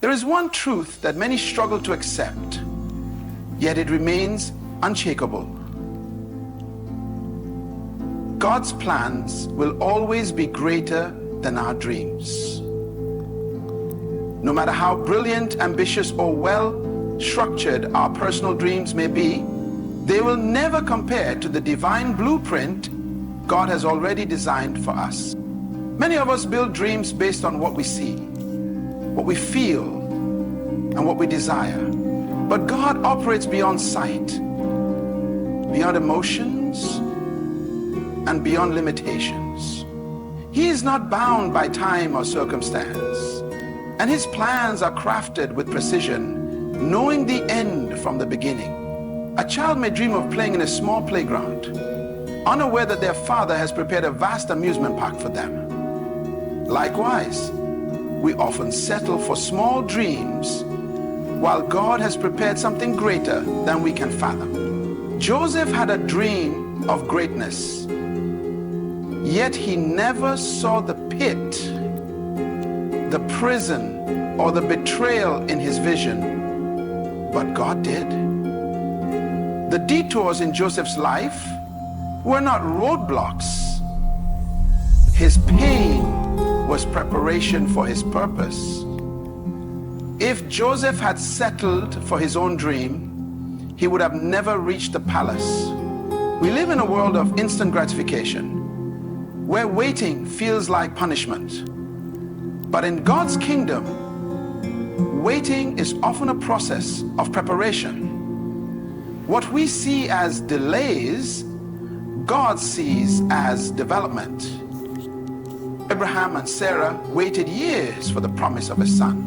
There is one truth that many struggle to accept, yet it remains unshakable. God's plans will always be greater than our dreams. No matter how brilliant, ambitious, or well-structured our personal dreams may be, they will never compare to the divine blueprint God has already designed for us. Many of us build dreams based on what we see, what we feel, and what we desire. But God operates beyond sight, beyond emotions, and beyond limitations. He is not bound by time or circumstance, and his plans are crafted with precision, knowing the end from the beginning. A child may dream of playing in a small playground, unaware that their father has prepared a vast amusement park for them. Likewise, we often settle for small dreams while God has prepared something greater than we can fathom. Joseph had a dream of greatness, yet he never saw the pit, the prison, or the betrayal in his vision, but God did. The detours in Joseph's life were not roadblocks. His pain was preparation for his purpose. If Joseph had settled for his own dream, he would have never reached the palace. We live in a world of instant gratification, where waiting feels like punishment. But in God's kingdom, waiting is often a process of preparation. What we see as delays, God sees as development. Abraham and Sarah waited years for the promise of a son.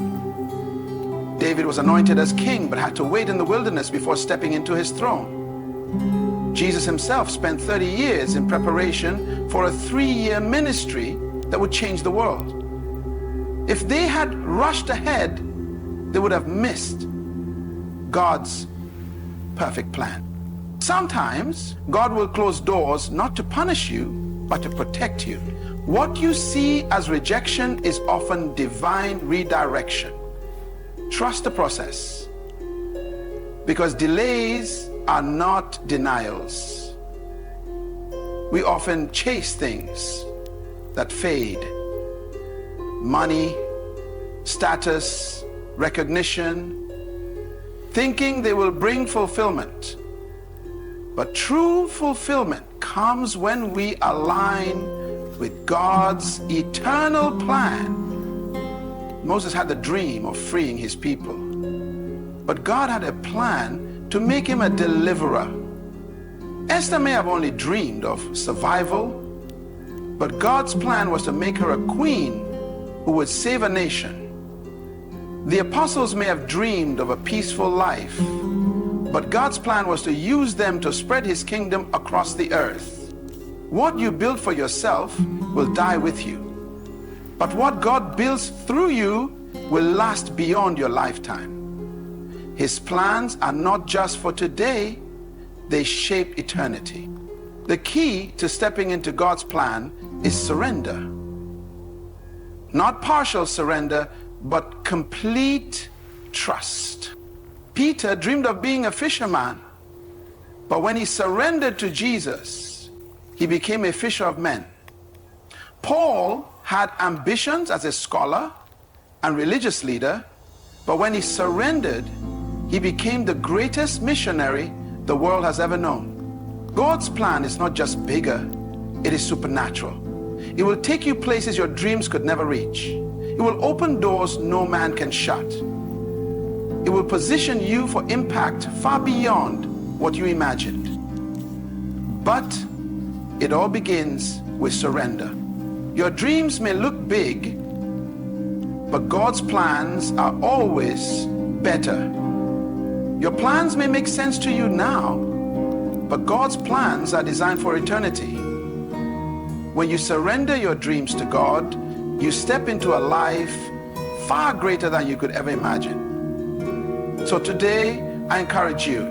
David was anointed as king but had to wait in the wilderness before stepping into his throne. Jesus himself spent 30 years in preparation for a 3-year ministry that would change the world. If they had rushed ahead, they would have missed God's perfect plan. Sometimes God will close doors not to punish you, but to protect you. What you see as rejection is often divine redirection. Trust the process, because delays are not denials. We often chase things that fade: money, status, recognition, thinking they will bring fulfillment. But true fulfillment comes when we align with God's eternal plan. Moses had the dream of freeing his people, but God had a plan to make him a deliverer. Esther may have only dreamed of survival, but God's plan was to make her a queen who would save a nation. The apostles may have dreamed of a peaceful life, but God's plan was to use them to spread his kingdom across the earth. What you build for yourself will die with you, but what God builds through you will last beyond your lifetime. His plans are not just for today, they shape eternity. The key to stepping into God's plan is surrender. Not partial surrender, but complete trust. Peter dreamed of being a fisherman, but when he surrendered to Jesus, he became a fisher of men. Paul had ambitions as a scholar and religious leader, but when he surrendered, he became the greatest missionary the world has ever known. God's plan is not just bigger, it is supernatural. It will take you places your dreams could never reach. It will open doors no man can shut. It will position you for impact far beyond what you imagined. But it all begins with surrender. Your dreams may look big, but God's plans are always better. Your plans may make sense to you now, but God's plans are designed for eternity. When you surrender your dreams to God, you step into a life far greater than you could ever imagine. So today, I encourage you,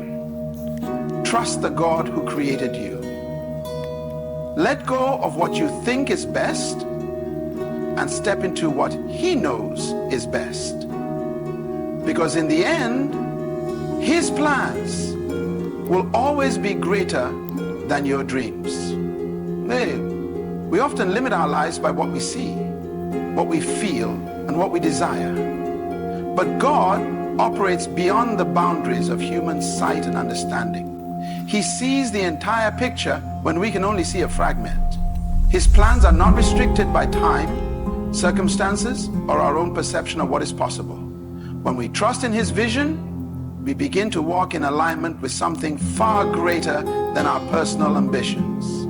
trust the God who created you. Let go of what you think is best and step into what He knows is best. Because in the end, His plans will always be greater than your dreams. Hey, we often limit our lives by what we see, what we feel, and what we desire. But God operates beyond the boundaries of human sight and understanding. He sees the entire picture when we can only see a fragment. His plans are not restricted by time, circumstances, or our own perception of what is possible. When we trust in His vision, we begin to walk in alignment with something far greater than our personal ambitions.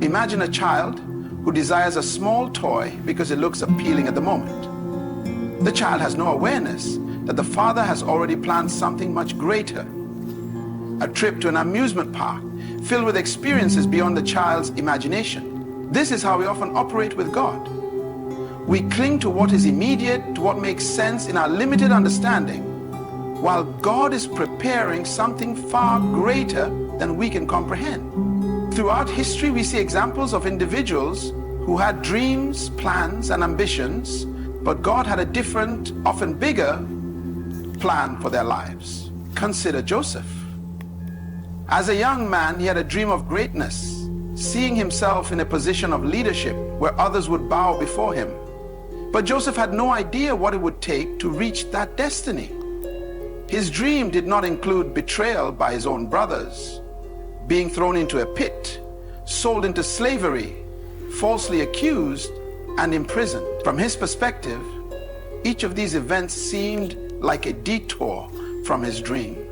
Imagine a child who desires a small toy because it looks appealing at the moment. The child has no awareness that the father has already planned something much greater. A trip to an amusement park filled with experiences beyond the child's imagination. This is how we often operate with God. We cling to what is immediate, to what makes sense in our limited understanding, while God is preparing something far greater than we can comprehend. Throughout history, we see examples of individuals who had dreams, plans, and ambitions, but God had a different, often bigger plan for their lives. Consider Joseph. As a young man, he had a dream of greatness, seeing himself in a position of leadership where others would bow before him. But Joseph had no idea what it would take to reach that destiny. His dream did not include betrayal by his own brothers, being thrown into a pit, sold into slavery, falsely accused, and imprisoned. From his perspective, each of these events seemed like a detour from his dream.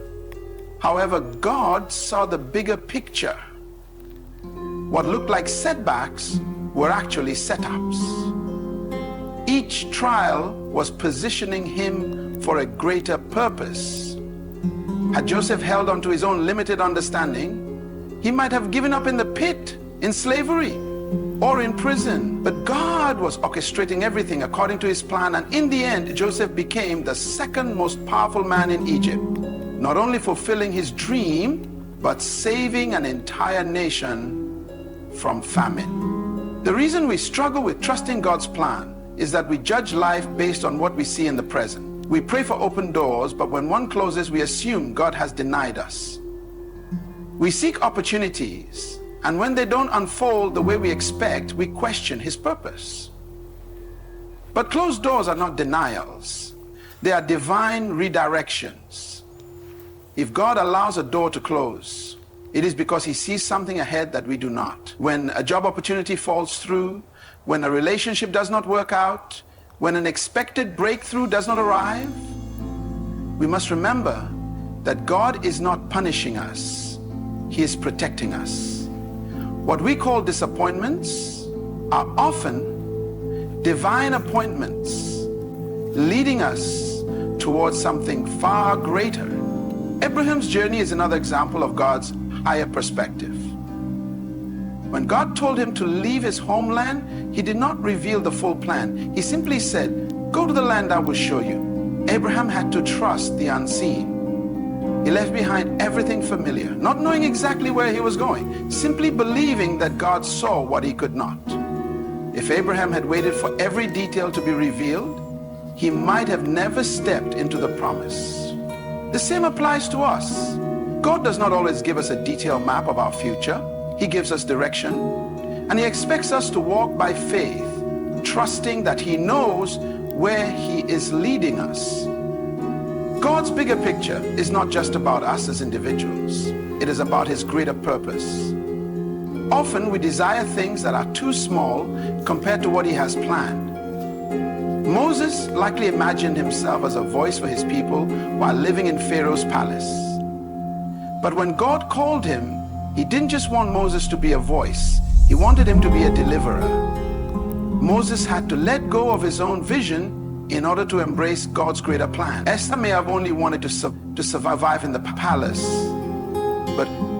However, God saw the bigger picture. What looked like setbacks were actually setups. Each trial was positioning him for a greater purpose. Had Joseph held on to his own limited understanding, he might have given up in the pit, in slavery, or in prison. But God was orchestrating everything according to His plan, and in the end, Joseph became the second most powerful man in Egypt, not only fulfilling his dream, but saving an entire nation from famine. The reason we struggle with trusting God's plan is that we judge life based on what we see in the present. We pray for open doors, but when one closes, we assume God has denied us. We seek opportunities, and when they don't unfold the way we expect, we question His purpose. But closed doors are not denials. They are divine redirections. If God allows a door to close, it is because He sees something ahead that we do not. When a job opportunity falls through, when a relationship does not work out, when an expected breakthrough does not arrive, we must remember that God is not punishing us. He is protecting us. What we call disappointments are often divine appointments leading us towards something far greater. Abraham's journey is another example of God's higher perspective. When God told him to leave his homeland, He did not reveal the full plan. He simply said, "Go to the land I will show you." Abraham had to trust the unseen. He left behind everything familiar, not knowing exactly where he was going, simply believing that God saw what he could not. If Abraham had waited for every detail to be revealed, he might have never stepped into the promise. The same applies to us. God does not always give us a detailed map of our future. He gives us direction, and He expects us to walk by faith, trusting that He knows where He is leading us. God's bigger picture is not just about us as individuals. It is about His greater purpose. Often we desire things that are too small compared to what He has planned. Moses likely imagined himself as a voice for his people while living in Pharaoh's palace. But when God called him, He didn't just want Moses to be a voice. He wanted him to be a deliverer. Moses had to let go of his own vision in order to embrace God's greater plan. Esther may have only wanted to survive in the palace,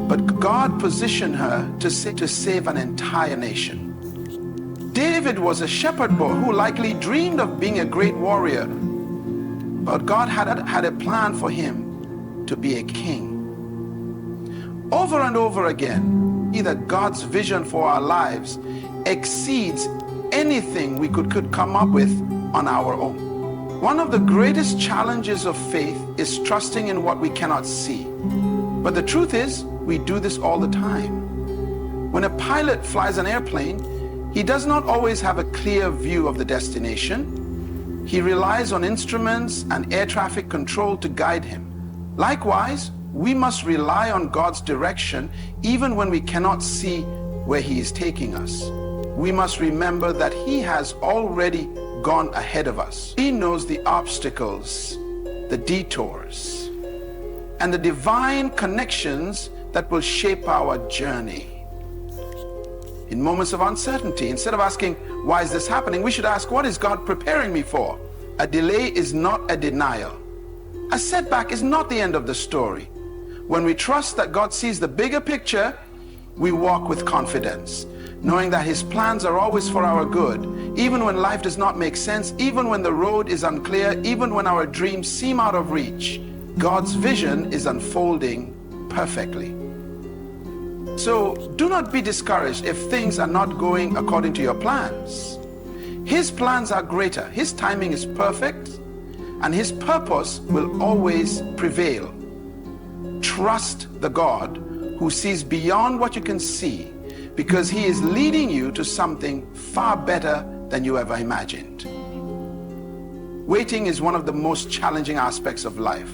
but God positioned her to save an entire nation. David was a shepherd boy who likely dreamed of being a great warrior, but God had a plan for him to be a king. Over and over again, either God's vision for our lives exceeds anything we could come up with on our own. One of the greatest challenges of faith is trusting in what we cannot see. But the truth is, we do this all the time. When a pilot flies an airplane, he does not always have a clear view of the destination. He relies on instruments and air traffic control to guide him. Likewise, we must rely on God's direction even when we cannot see where He is taking us. We must remember that He has already gone ahead of us. He knows the obstacles, the detours, and the divine connections that will shape our journey. In moments of uncertainty, instead of asking, why is this happening, we should ask, what is God preparing me for? A delay is not a denial. A setback is not the end of the story. When we trust that God sees the bigger picture, we walk with confidence, knowing that His plans are always for our good, even when life does not make sense, even when the road is unclear, even when our dreams seem out of reach. God's vision is unfolding perfectly. So do not be discouraged if things are not going according to your plans. His plans are greater, His timing is perfect, and His purpose will always prevail. Trust the God who sees beyond what you can see, because He is leading you to something far better than you ever imagined. Waiting is one of the most challenging aspects of life.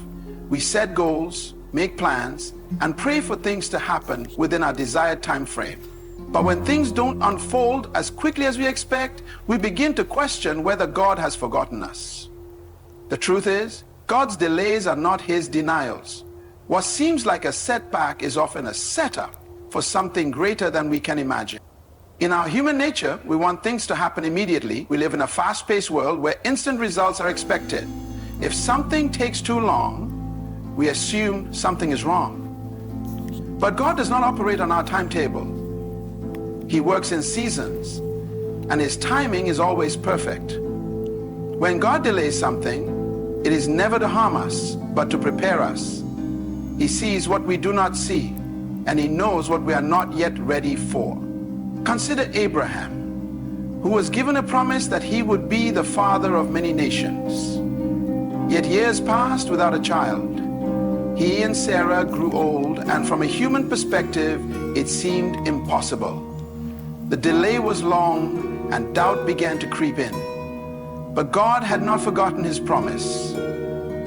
We set goals, make plans, and pray for things to happen within our desired time frame. But when things don't unfold as quickly as we expect, we begin to question whether God has forgotten us. The truth is, God's delays are not His denials. What seems like a setback is often a setup for something greater than we can imagine. In our human nature, we want things to happen immediately. We live in a fast-paced world where instant results are expected. If something takes too long, we assume something is wrong. But God does not operate on our timetable. He works in seasons, and His timing is always perfect. When God delays something, it is never to harm us, but to prepare us. He sees what we do not see, and He knows what we are not yet ready for. Consider Abraham, who was given a promise that he would be the father of many nations. Yet years passed without a child. He and Sarah grew old, and from a human perspective, it seemed impossible. The delay was long, and doubt began to creep in. But God had not forgotten His promise.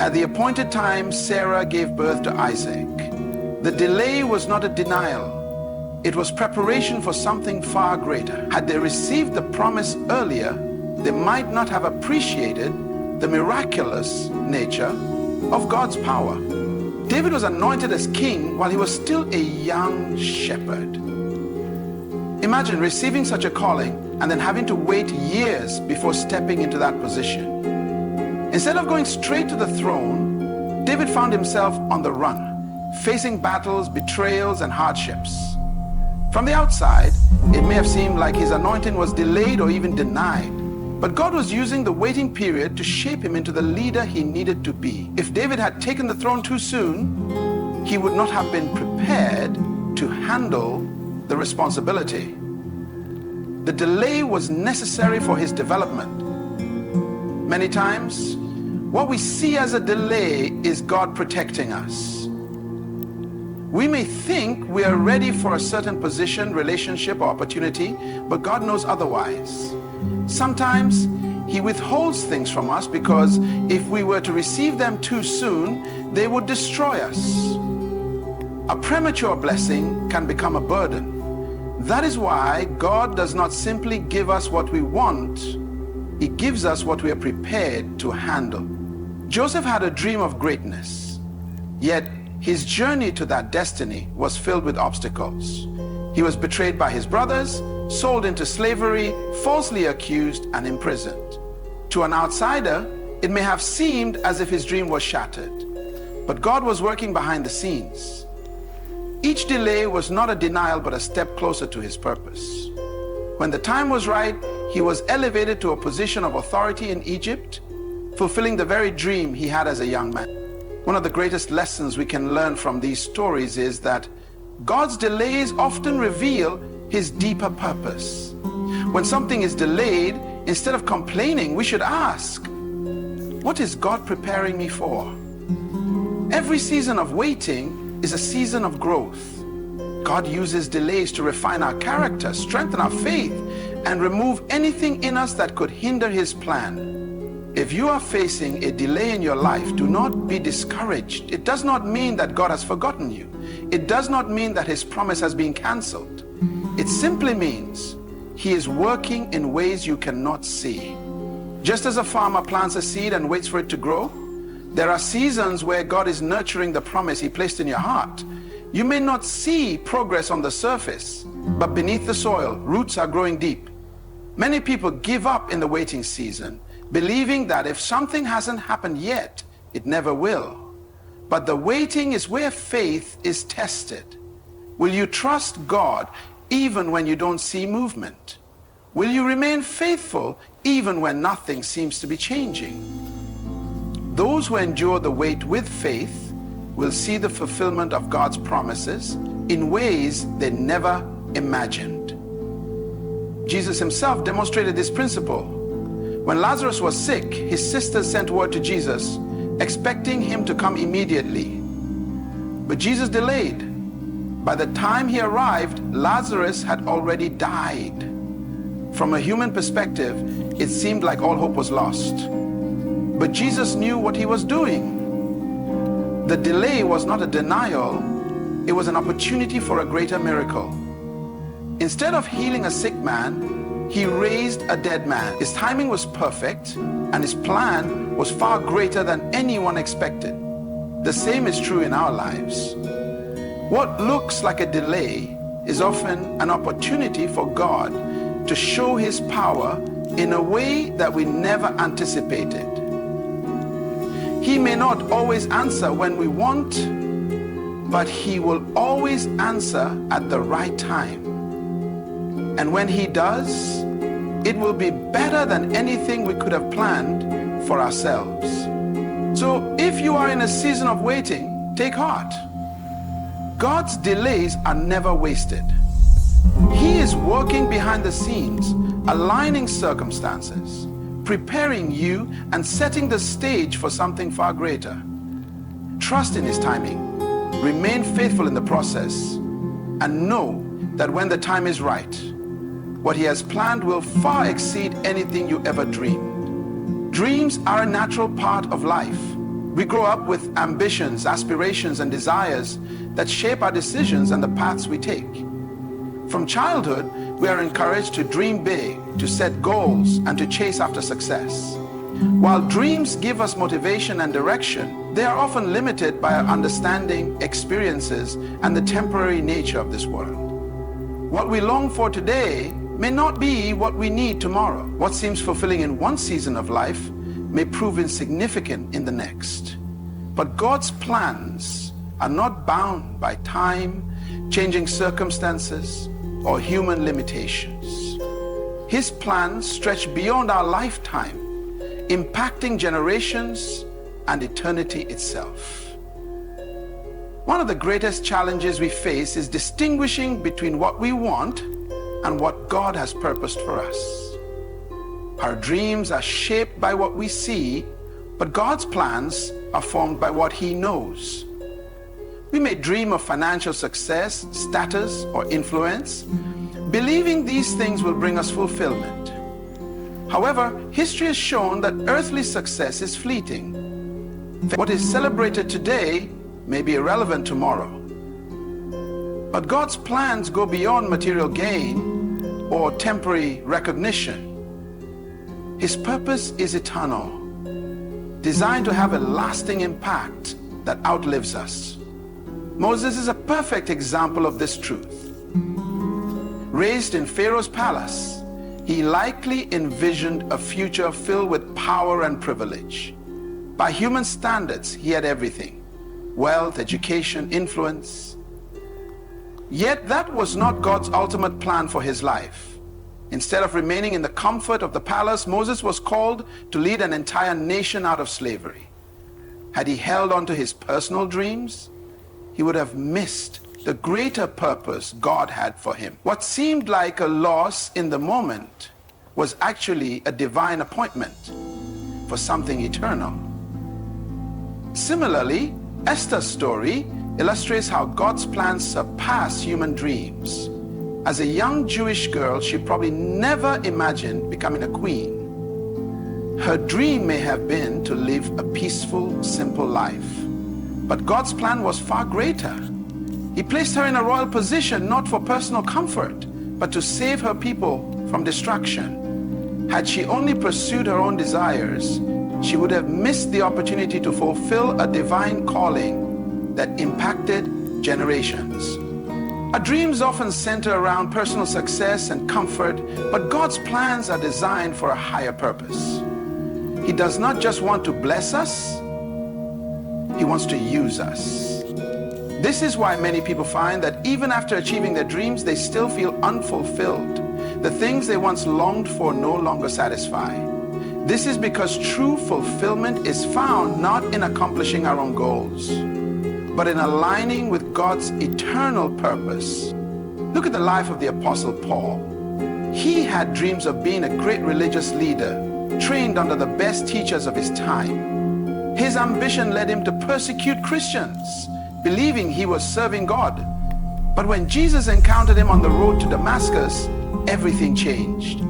At the appointed time, Sarah gave birth to Isaac. The delay was not a denial. It was preparation for something far greater. Had they received the promise earlier, they might not have appreciated the miraculous nature of God's power. David was anointed as king while he was still a young shepherd. Imagine receiving such a calling and then having to wait years before stepping into that position. Instead of going straight to the throne, David found himself on the run, facing battles, betrayals, and hardships. From the outside, it may have seemed like his anointing was delayed or even denied. But God was using the waiting period to shape him into the leader he needed to be. If David had taken the throne too soon, he would not have been prepared to handle the responsibility. The delay was necessary for his development. Many times, what we see as a delay is God protecting us. We may think we are ready for a certain position, relationship, or opportunity, but God knows otherwise. Sometimes He withholds things from us because if we were to receive them too soon, they would destroy us. A premature blessing can become a burden. That is why God does not simply give us what we want. He gives us what we are prepared to handle. Joseph had a dream of greatness, yet his journey to that destiny was filled with obstacles. He was betrayed by his brothers, sold into slavery, falsely accused, and imprisoned. To an outsider, it may have seemed as if his dream was shattered, but God was working behind the scenes. Each delay was not a denial, but a step closer to His purpose. When the time was right, he was elevated to a position of authority in Egypt, fulfilling the very dream he had as a young man. One of the greatest lessons we can learn from these stories is that God's delays often reveal His deeper purpose. When something is delayed, instead of complaining, we should ask, What is God preparing me for? Every season of waiting is a season of growth. God uses delays to refine our character, strengthen our faith, and remove anything in us that could hinder His plan. If you are facing a delay in your life, do not be discouraged. It does not mean that God has forgotten you. It does not mean that His promise has been canceled. It simply means He is working in ways you cannot see. Just as a farmer plants a seed and waits for it to grow, there are seasons where God is nurturing the promise He placed in your heart. You may not see progress on the surface, but beneath the soil, roots are growing deep. Many people give up in the waiting season, believing that if something hasn't happened yet, it never will. But the waiting is where faith is tested. Will you trust God even when you don't see movement? Will you remain faithful even when nothing seems to be changing? Those who endure the wait with faith will see the fulfillment of God's promises in ways they never imagined. Jesus Himself demonstrated this principle. When Lazarus was sick, his sisters sent word to Jesus, expecting Him to come immediately. But Jesus delayed. By the time He arrived, Lazarus had already died. From a human perspective, it seemed like all hope was lost. But Jesus knew what He was doing. The delay was not a denial, it was an opportunity for a greater miracle. Instead of healing a sick man, He raised a dead man. His timing was perfect, and His plan was far greater than anyone expected. The same is true in our lives. What looks like a delay is often an opportunity for God to show His power in a way that we never anticipated. He may not always answer when we want, but He will always answer at the right time. And when He does, it will be better than anything we could have planned for ourselves. So if you are in a season of waiting, take heart. God's delays are never wasted. He is working behind the scenes, aligning circumstances, preparing you and setting the stage for something far greater. Trust in His timing, remain faithful in the process, and know that when the time is right, what He has planned will far exceed anything you ever dreamed. Dreams are a natural part of life. We grow up with ambitions, aspirations, and desires that shape our decisions and the paths we take. From childhood, we are encouraged to dream big, to set goals, and to chase after success. While dreams give us motivation and direction, they are often limited by our understanding, experiences, and the temporary nature of this world. What we long for today may not be what we need tomorrow. What seems fulfilling in one season of life may prove insignificant in the next. But God's plans are not bound by time, changing circumstances, or human limitations. His plans stretch beyond our lifetime, impacting generations and eternity itself. One of the greatest challenges we face is distinguishing between what we want and what God has purposed for us. Our dreams are shaped by what we see, but God's plans are formed by what He knows. We may dream of financial success, status, or influence, believing these things will bring us fulfillment. However, history has shown that earthly success is fleeting. What is celebrated today may be irrelevant tomorrow. But God's plans go beyond material gain or temporary recognition. His purpose is eternal, designed to have a lasting impact that outlives us. Moses is a perfect example of this truth. Raised in Pharaoh's palace, he likely envisioned a future filled with power and privilege. By human standards, he had everything: wealth, education, influence. Yet that was not God's ultimate plan for his life. Instead of remaining in the comfort of the palace, Moses was called to lead an entire nation out of slavery. Had he held on to his personal dreams, he would have missed the greater purpose God had for him. What seemed like a loss in the moment was actually a divine appointment. for something eternal. Similarly, Esther's story illustrates how God's plans surpass human dreams. As a young Jewish girl, she probably never imagined becoming a queen. Her dream may have been to live a peaceful, simple life. But God's plan was far greater. He placed her in a royal position not for personal comfort, but to save her people from destruction. Had she only pursued her own desires, she would have missed the opportunity to fulfill a divine calling that impacted generations. Our dreams often center around personal success and comfort, but God's plans are designed for a higher purpose. He does not just want to bless us, He wants to use us. This is why many people find that even after achieving their dreams, they still feel unfulfilled. The things they once longed for no longer satisfy. This is because true fulfillment is found not in accomplishing our own goals, but in aligning with God's eternal purpose. Look at the life of the Apostle Paul. He had dreams of being a great religious leader, trained under the best teachers of his time. His ambition led him to persecute Christians, believing he was serving God. But when Jesus encountered him on the road to Damascus, everything changed.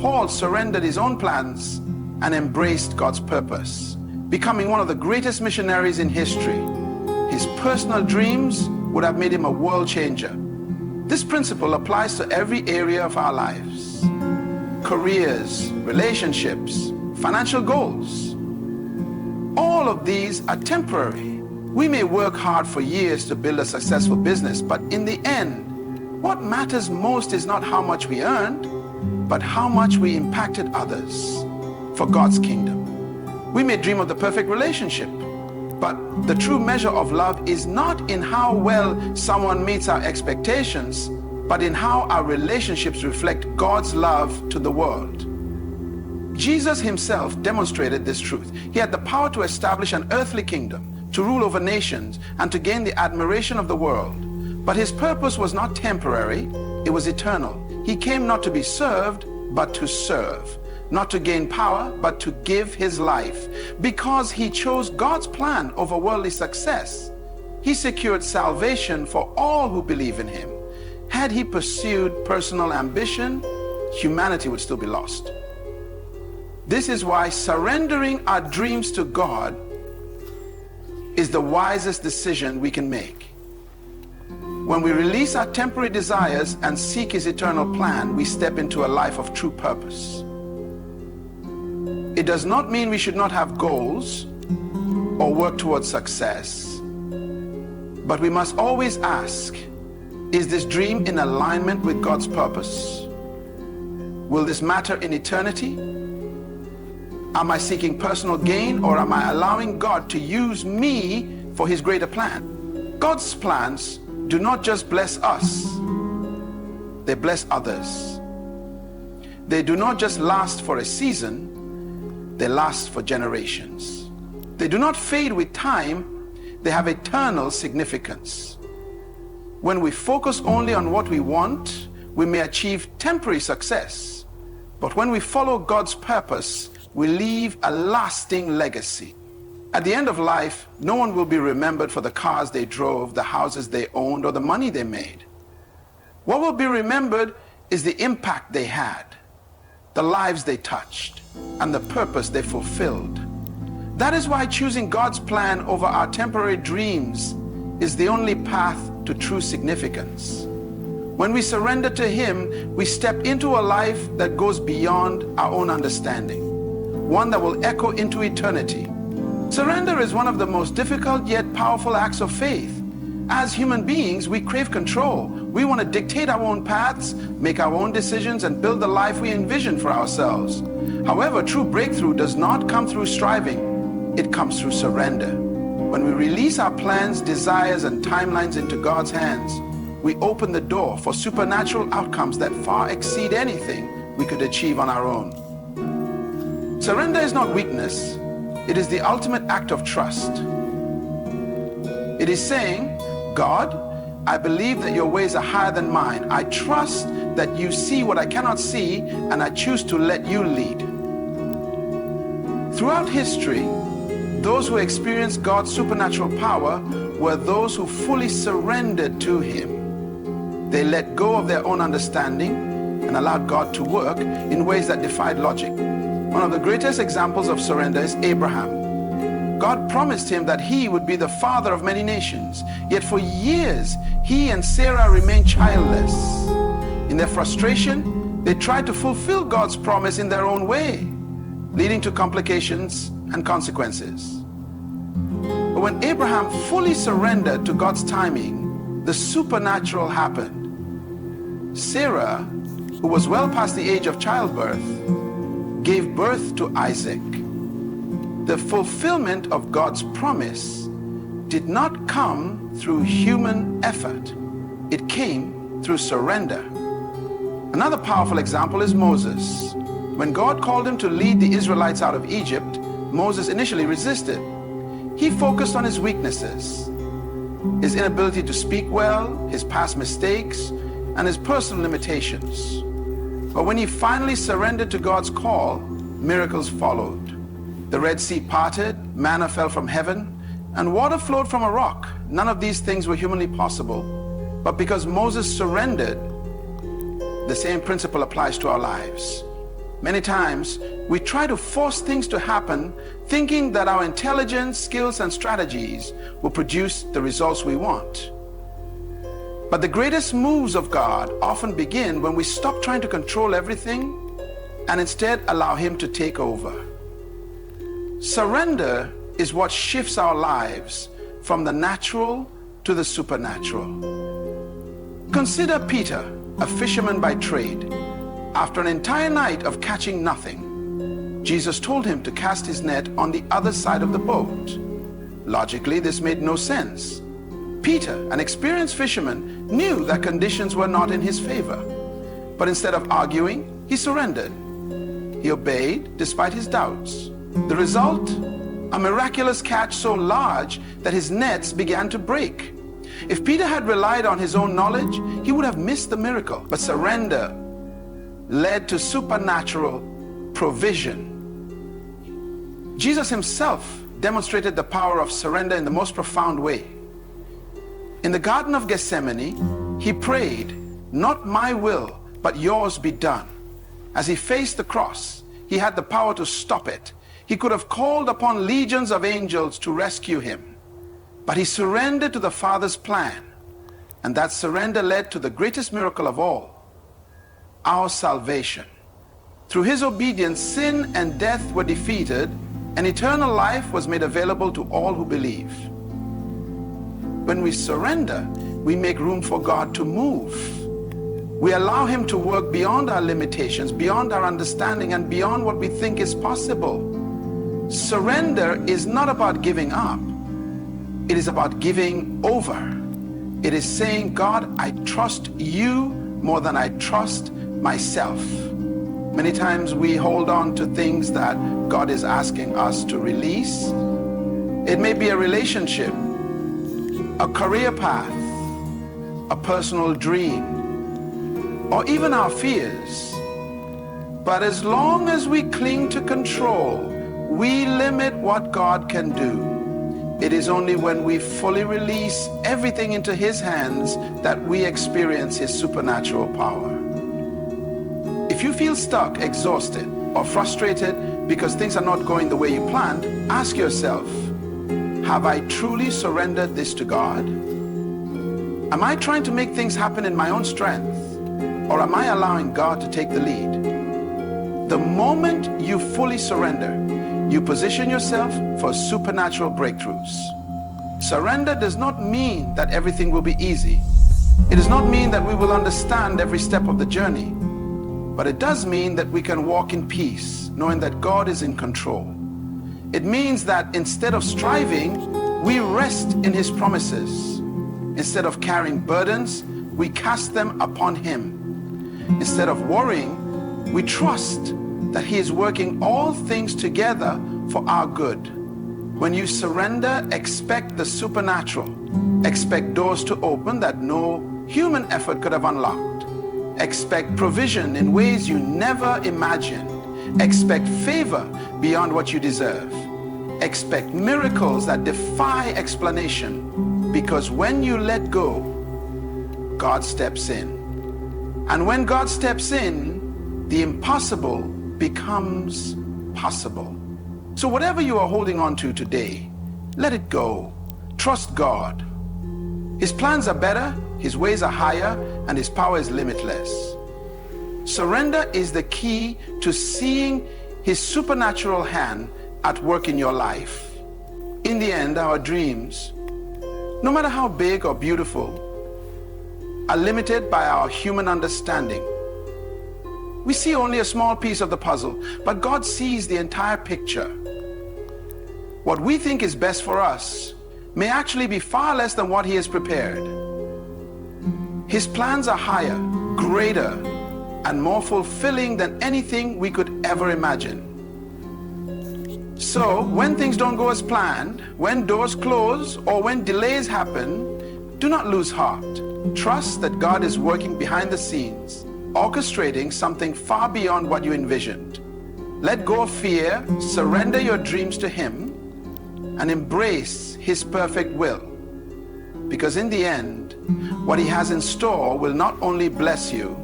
Paul surrendered his own plans and embraced God's purpose, becoming one of the greatest missionaries in history. His personal dreams would have made him a world changer. This principle applies to every area of our lives. Careers, relationships, financial goals. All of these are temporary. We may work hard for years to build a successful business, but in the end, what matters most is not how much we earned, but how much we impacted others for God's kingdom. We may dream of the perfect relationship, but the true measure of love is not in how well someone meets our expectations, but in how our relationships reflect God's love to the world. Jesus himself demonstrated this truth. He had the power to establish an earthly kingdom, to rule over nations, and to gain the admiration of the world. But his purpose was not temporary, it was eternal. He came not to be served, but to serve. Not to gain power, but to give his life. Because he chose God's plan over worldly success, he secured salvation for all who believe in him. Had he pursued personal ambition, humanity would still be lost. This is why surrendering our dreams to God is the wisest decision we can make. When we release our temporary desires and seek his eternal plan, we step into a life of true purpose. It does not mean we should not have goals or work towards success, but we must always ask, is this dream in alignment with God's purpose? Will this matter in eternity? Am I seeking personal gain, or am I allowing God to use me for his greater plan? God's plans do not just bless us, they bless others. They do not just last for a season, they last for generations. They do not fade with time, they have eternal significance. When we focus only on what we want, we may achieve temporary success. But when we follow God's purpose, we leave a lasting legacy. At the end of life, no one will be remembered for the cars they drove, the houses they owned, or the money they made. What will be remembered is the impact they had, the lives they touched, and the purpose they fulfilled. That is why choosing God's plan over our temporary dreams is the only path to true significance. When we surrender to him, we step into a life that goes beyond our own understanding, one that will echo into eternity. Surrender is one of the most difficult yet powerful acts of faith. As human beings, we crave control. We want to dictate our own paths, make our own decisions, and build the life we envision for ourselves. However, true breakthrough does not come through striving. It comes through surrender. When we release our plans, desires, and timelines into God's hands, we open the door for supernatural outcomes that far exceed anything we could achieve on our own. Surrender is not weakness. It is the ultimate act of trust. It is saying, God, I believe that your ways are higher than mine. I trust that you see what I cannot see, and I choose to let you lead. Throughout history, those who experienced God's supernatural power were those who fully surrendered to Him. They let go of their own understanding and allowed God to work in ways that defied logic. One of the greatest examples of surrender is Abraham. God promised him that he would be the father of many nations, yet for years he and Sarah remained childless. In their frustration, they tried to fulfill God's promise in their own way, leading to complications and consequences. But when Abraham fully surrendered to God's timing, the supernatural happened. Sarah, who was well past the age of childbirth, gave birth to Isaac. The fulfillment of God's promise did not come through human effort. It came through surrender. Another powerful example is Moses. When God called him to lead the Israelites out of Egypt, Moses initially resisted. He focused on his weaknesses, his inability to speak well, his past mistakes, and his personal limitations. But when he finally surrendered to God's call, miracles followed. The Red Sea parted, manna fell from heaven, and water flowed from a rock. None of these things were humanly possible. But because Moses surrendered, the same principle applies to our lives. Many times, we try to force things to happen, thinking that our intelligence, skills, and strategies will produce the results we want. But the greatest moves of God often begin when we stop trying to control everything and instead allow Him to take over. Surrender is what shifts our lives from the natural to the supernatural. Consider Peter, a fisherman by trade. After an entire night of catching nothing, Jesus told him to cast his net on the other side of the boat. Logically, this made no sense. Peter, an experienced fisherman, knew that conditions were not in his favor. But instead of arguing, he surrendered. He obeyed despite his doubts. The result? A miraculous catch so large that his nets began to break. If Peter had relied on his own knowledge, he would have missed the miracle. But surrender led to supernatural provision. Jesus himself demonstrated the power of surrender in the most profound way. In the Garden of Gethsemane, he prayed, "Not my will, but yours be done." As he faced the cross, he had the power to stop it. He could have called upon legions of angels to rescue him. But he surrendered to the Father's plan. And that surrender led to the greatest miracle of all, our salvation. Through his obedience, sin and death were defeated, and eternal life was made available to all who believe. When we surrender, we make room for God to move. We allow him to work beyond our limitations, beyond our understanding, and beyond what we think is possible. Surrender is not about giving up. It is about giving over. It is saying, "God, I trust you more than I trust myself." Many times we hold on to things that God is asking us to release. It may be a relationship, a career path, a personal dream, or even our fears. But as long as we cling to control, we limit what God can do. It is only when we fully release everything into his hands that we experience his supernatural power. If you feel stuck, exhausted, or frustrated because things are not going the way you planned, ask yourself, have I truly surrendered this to God? Am I trying to make things happen in my own strength, or am I allowing God to take the lead? The moment you fully surrender, you position yourself for supernatural breakthroughs. Surrender does not mean that everything will be easy. It does not mean that we will understand every step of the journey. But it does mean that we can walk in peace, knowing that God is in control. It means that instead of striving, we rest in his promises. Instead of carrying burdens, we cast them upon him. Instead of worrying, we trust that he is working all things together for our good. When you surrender, expect the supernatural. Expect doors to open that no human effort could have unlocked. Expect provision in ways you never imagined. Expect favor beyond what you deserve. Expect miracles that defy explanation, because when you let go, God steps in. And when God steps in, the impossible becomes possible. So whatever you are holding on to today, let it go. Trust God. His plans are better, His ways are higher, and His power is limitless. Surrender is the key to seeing His supernatural hand at work in your life. In the end, our dreams, no matter how big or beautiful, are limited by our human understanding. We see only a small piece of the puzzle, but God sees the entire picture. What we think is best for us may actually be far less than what He has prepared. His plans are higher, greater, and more fulfilling than anything we could ever imagine. So, when things don't go as planned, when doors close, or when delays happen, do not lose heart. Trust that God is working behind the scenes, orchestrating something far beyond what you envisioned. Let go of fear, surrender your dreams to Him, and embrace His perfect will. Because in the end, what He has in store will not only bless you,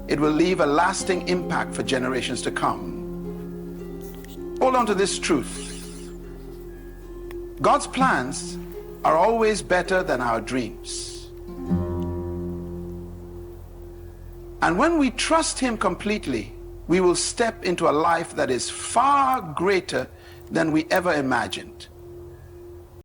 it will leave a lasting impact for generations to come. Hold on to this truth. God's plans are always better than our dreams. And when we trust Him completely, we will step into a life that is far greater than we ever imagined.